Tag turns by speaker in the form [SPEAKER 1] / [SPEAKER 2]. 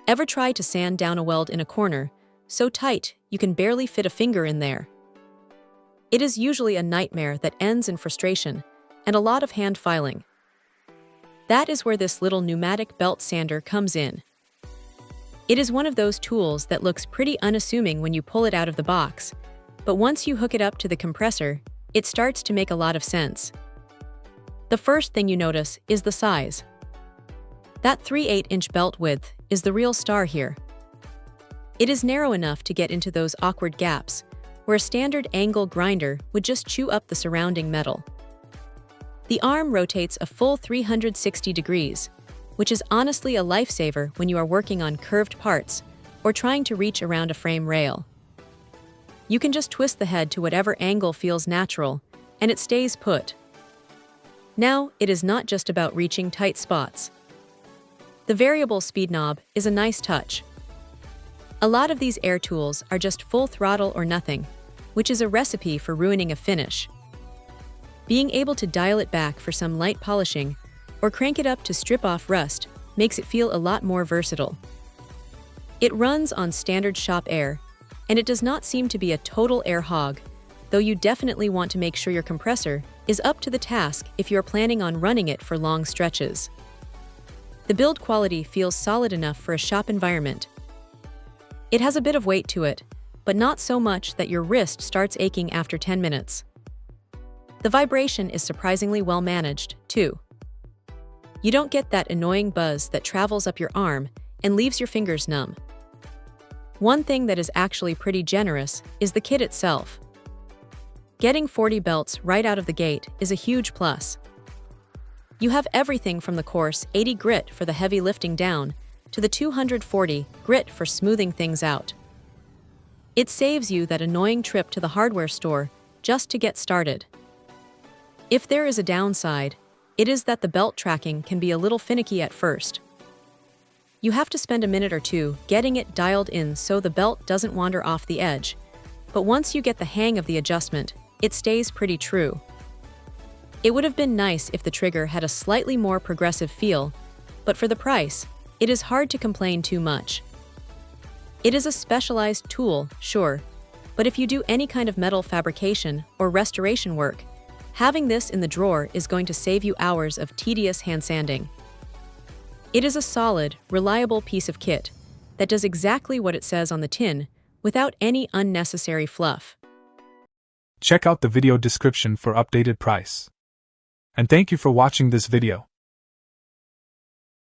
[SPEAKER 1] Ever try to sand down a weld in a corner, so tight you can barely fit a finger in there? It is usually a nightmare that ends in frustration and a lot of hand filing. That is where this little pneumatic belt sander comes in. It is one of those tools that looks pretty unassuming when you pull it out of the box, but once you hook it up to the compressor, it starts to make a lot of sense. The first thing you notice is the size. That 3/8-inch belt width is the real star here. It is narrow enough to get into those awkward gaps, where a standard angle grinder would just chew up the surrounding metal. The arm rotates a full 360 degrees, which is honestly a lifesaver when you are working on curved parts or trying to reach around a frame rail. You can just twist the head to whatever angle feels natural, and it stays put. Now, it is not just about reaching tight spots. The variable speed knob is a nice touch. A lot of these air tools are just full throttle or nothing, which is a recipe for ruining a finish. Being able to dial it back for some light polishing or crank it up to strip off rust makes it feel a lot more versatile. It runs on standard shop air, and it does not seem to be a total air hog, though you definitely want to make sure your compressor is up to the task if you are planning on running it for long stretches. The build quality feels solid enough for a shop environment. It has a bit of weight to it, but not so much that your wrist starts aching after 10 minutes. The vibration is surprisingly well managed, too. You don't get that annoying buzz that travels up your arm and leaves your fingers numb. One thing that is actually pretty generous is the kit itself. Getting 40 belts right out of the gate is a huge plus. You have everything from the coarse 80 grit for the heavy lifting down to the 240 grit for smoothing things out. It saves you that annoying trip to the hardware store just to get started. If there is a downside, it is that the belt tracking can be a little finicky at first. You have to spend a minute or two getting it dialed in so the belt doesn't wander off the edge, but once you get the hang of the adjustment, it stays pretty true. It would have been nice if the trigger had a slightly more progressive feel, but for the price, it is hard to complain too much. It is a specialized tool, sure, but if you do any kind of metal fabrication or restoration work, having this in the drawer is going to save you hours of tedious hand sanding. It is a solid, reliable piece of kit that does exactly what it says on the tin without any unnecessary fluff.
[SPEAKER 2] Check out the video description for updated price. And thank you for watching this video.